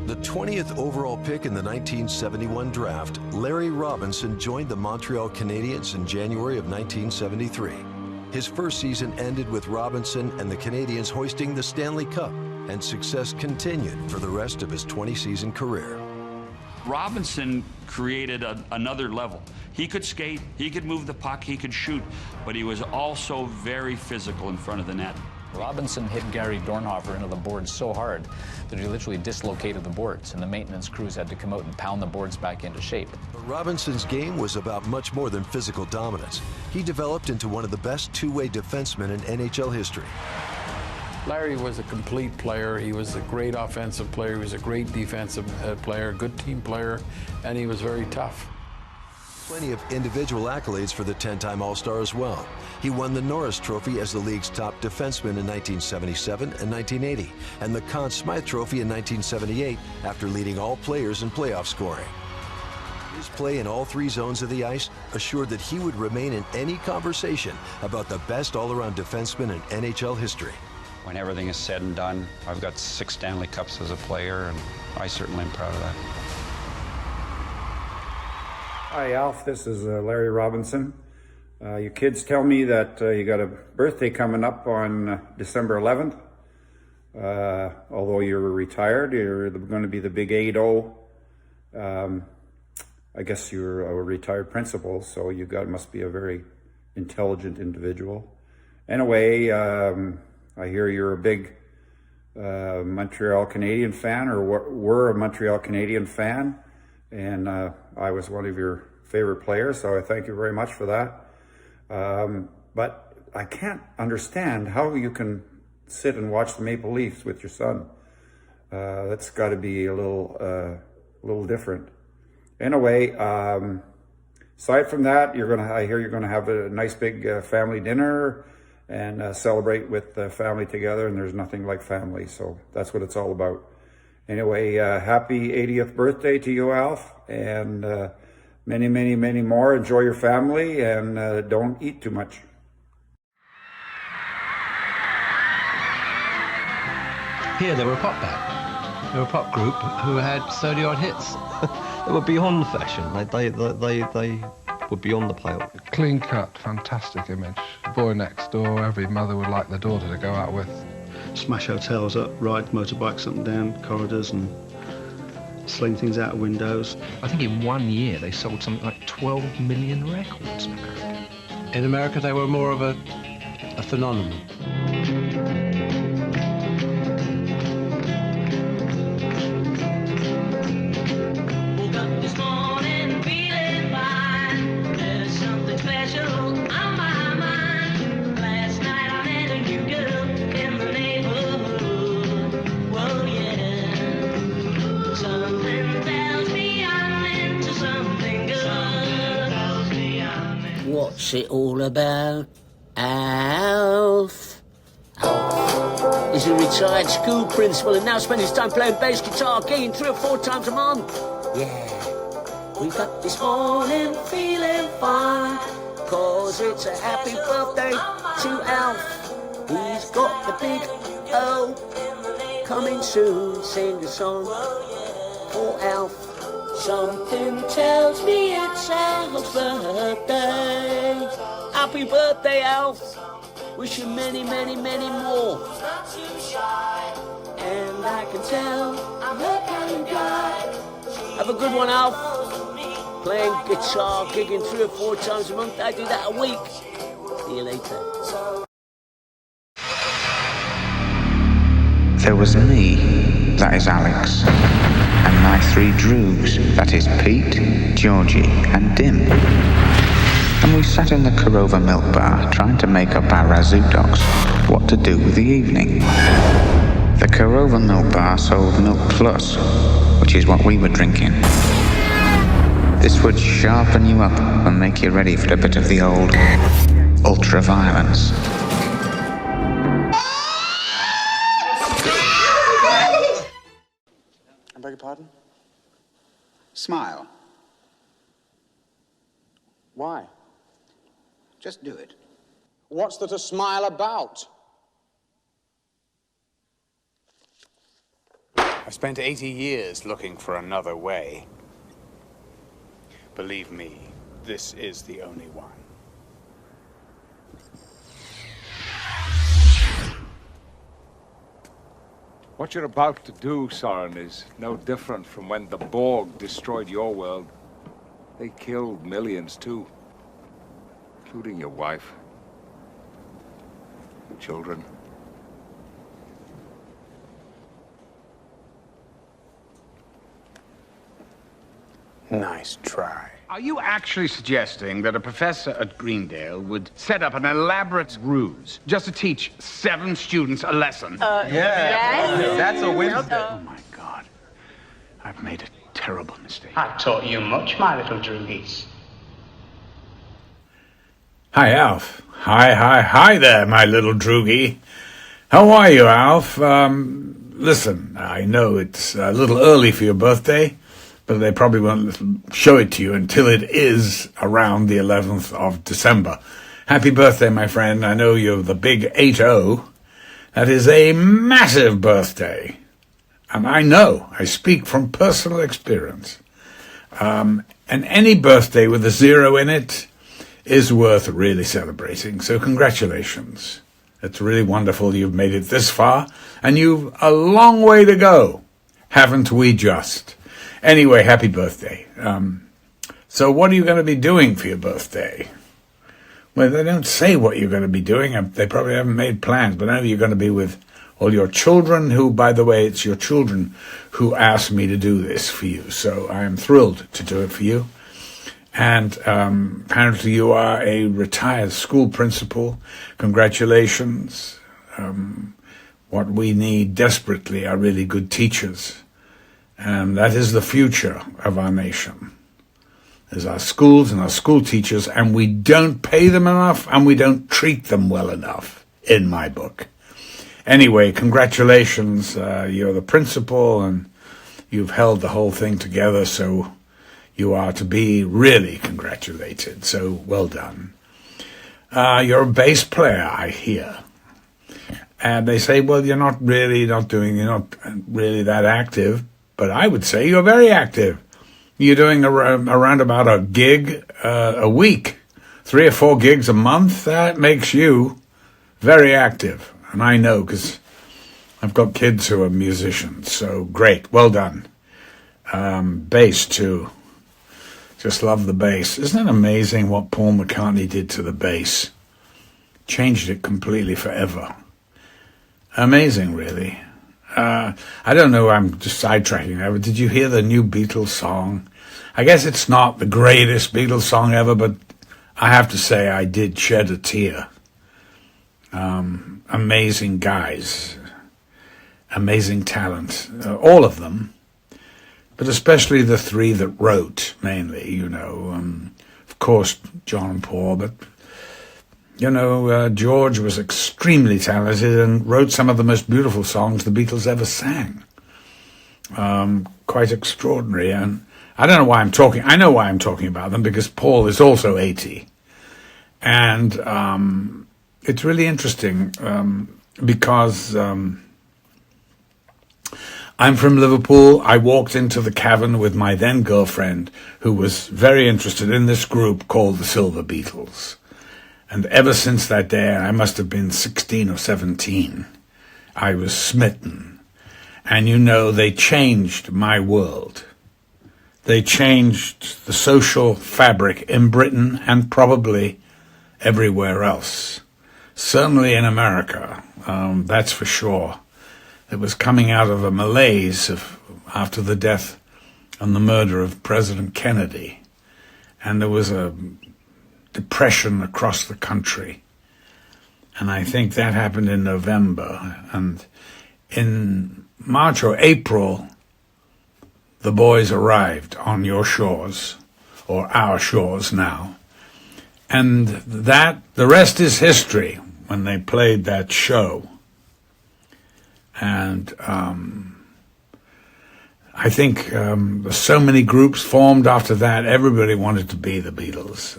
The 20th overall pick in the 1971 draft, Larry Robinson joined the Montreal Canadiens in January of 1973. His first season ended with Robinson and the Canadiens hoisting the Stanley Cup, and success continued for the rest of his 20-season career. Robinson created another level. He could skate, he could move the puck, he could shoot, but he was also very physical in front of the net. Robinson hit Gary Dornhofer into the boards so hard that he literally dislocated the boards, and the maintenance crews had to come out and pound the boards back into shape. But Robinson's game was about much more than physical dominance. He developed into one of the best two-way defensemen in NHL history. Larry was a complete player. He was a great offensive player. He was a great defensive player, good team player, and he was very tough. Plenty of individual accolades for the 10-time All-Star as well. He won the Norris Trophy as the league's top defenseman in 1977 and 1980, and the Conn Smythe Trophy in 1978 after leading all players in playoff scoring. His play in all three zones of the ice assured that he would remain in any conversation about the best all-around defenseman in NHL history. When everything is said and done, I've got 6 Stanley Cups as a player, and I certainly am proud of that. Hi, Alf. This is Larry Robinson. Your kids tell me that you got a birthday coming up on December 11th. Although you're retired, you're going to be the big 8-0. I guess you're a retired principal, so you must be a very intelligent individual. Anyway, I hear you're a big Montreal Canadian fan, or were a Montreal Canadian fan, and I was one of your favorite players, so I thank you very much for that. But I can't understand how you can sit and watch the Maple Leafs with your son. That's got to be a little different. Anyway, aside from that, I hear you're gonna have a nice big family dinner and celebrate with the family together, and there's nothing like family, so that's what it's all about. Anyway, happy 80th birthday to you, Alf, and many, many, many more. Enjoy your family, and don't eat too much. Here they were a pop band. They were a pop group who had 30-odd hits. They were beyond fashion. They were beyond the pale. Clean cut, fantastic image. Boy next door, every mother would like their daughter to go out with. Smash hotels up, ride motorbikes up and down corridors and sling things out of windows. I think in 1 year they sold something like 12 million records in America. In America they were more of a phenomenon. What's it all about, Alf? Alf is a retired school principal and now spends his time playing bass guitar, gigging 3 or 4 times a month. Yeah, we got this morning feeling fine, 'cause it's a happy birthday to Alf. He's got the big O coming soon. Sing a song for Alf. Something tells me it's Alf's birthday. Happy birthday, Alf. Wish you many, many, many more. And I can tell I'm a kind guy. Have a good one, Alf. Playing guitar, gigging 3 or 4 times a month. I do that a week. See you later. There was me, that is Alex, and my 3 droogs, that is Pete, Georgie and Dim. And we sat in the Korova Milk Bar trying to make up our razoo docs what to do with the evening. The Korova Milk Bar sold Milk Plus, which is what we were drinking. This would sharpen you up and make you ready for a bit of the old ultra-violence. I beg your pardon? Smile. Why? Just do it. What's there to smile about? I've spent 80 years looking for another way. Believe me, this is the only one. What you're about to do, Soren, is no different from when the Borg destroyed your world. They killed millions, too. Including your wife. Children. Nice try. Are you actually suggesting that a professor at Greendale would set up an elaborate ruse just to teach 7 students a lesson? Yes. That's a Wednesday. Oh my God. I've made a terrible mistake. I've taught you much, my little droogies. Hi, Alf. Hi there, my little droogie. How are you, Alf? Listen, I know it's a little early for your birthday, but they probably won't show it to you until it is around the 11th of December. Happy birthday, my friend. I know you're the big 8-0. That is a massive birthday. And I know, I speak from personal experience. And any birthday with a 0 in it is worth really celebrating. So congratulations. It's really wonderful you've made it this far, and you've a long way to go, haven't we just? Anyway, happy birthday. So what are you going to be doing for your birthday? Well, they don't say what you're going to be doing. They probably haven't made plans, but I know you're going to be with all your children, who, by the way, it's your children who asked me to do this for you. So I am thrilled to do it for you. And apparently you are a retired school principal. Congratulations. What we need desperately are really good teachers. And that is the future of our nation. There's our schools and our school teachers, and we don't pay them enough, and we don't treat them well enough, in my book. Anyway, congratulations. You're the principal, and you've held the whole thing together, so you are to be really congratulated. So well done. You're a bass player, I hear. And they say, well, you're not really that active. But I would say you're very active. You're doing around about a gig a week, 3 or 4 gigs a month. That makes you very active. And I know, because I've got kids who are musicians. So great. Well done. Bass, too. Just love the bass. Isn't it amazing what Paul McCartney did to the bass? Changed it completely forever. Amazing, really. I don't know, I'm just sidetracking now, but did you hear the new Beatles song? I guess it's not the greatest Beatles song ever, but I have to say I did shed a tear. Amazing guys. Amazing talent. All of them. But especially the 3 that wrote, mainly, of course, John and Paul, but George was extremely talented and wrote some of the most beautiful songs the Beatles ever sang. Quite extraordinary. And I don't know why I know why I'm talking about them, because Paul is also 80. And it's really interesting because I'm from Liverpool. I walked into the cavern with my then girlfriend, who was very interested in this group called the Silver Beatles. And ever since that day, I must have been 16 or 17, I was smitten. And they changed my world. They changed the social fabric in Britain and probably everywhere else. Certainly in America, that's for sure. It was coming out of a malaise after the death and the murder of President Kennedy. And there was a depression across the country. And I think that happened in November. And in March or April, the boys arrived on your shores, or our shores now. And the rest is history when they played that show. And I think so many groups formed after that. Everybody wanted to be the Beatles.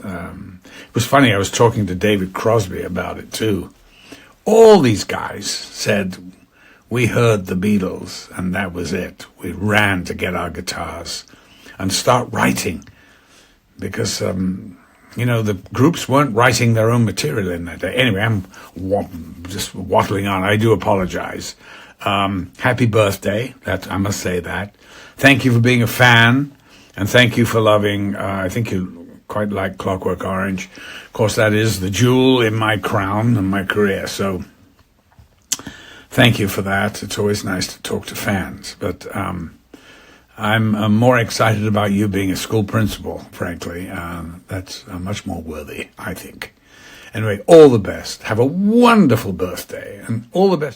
It was funny, I was talking to David Crosby about it too. All these guys said, we heard the Beatles, and that was it. We ran to get our guitars and start writing, because, the groups weren't writing their own material in that day. Anyway, I'm just wattling on. I do apologize. Happy birthday. I must say that. Thank you for being a fan, and thank you for loving, I think you quite like Clockwork Orange. Of course, that is the jewel in my crown and my career, so thank you for that. It's always nice to talk to fans, but I'm more excited about you being a school principal, frankly. That's much more worthy, I think. Anyway, all the best. Have a wonderful birthday, and all the best.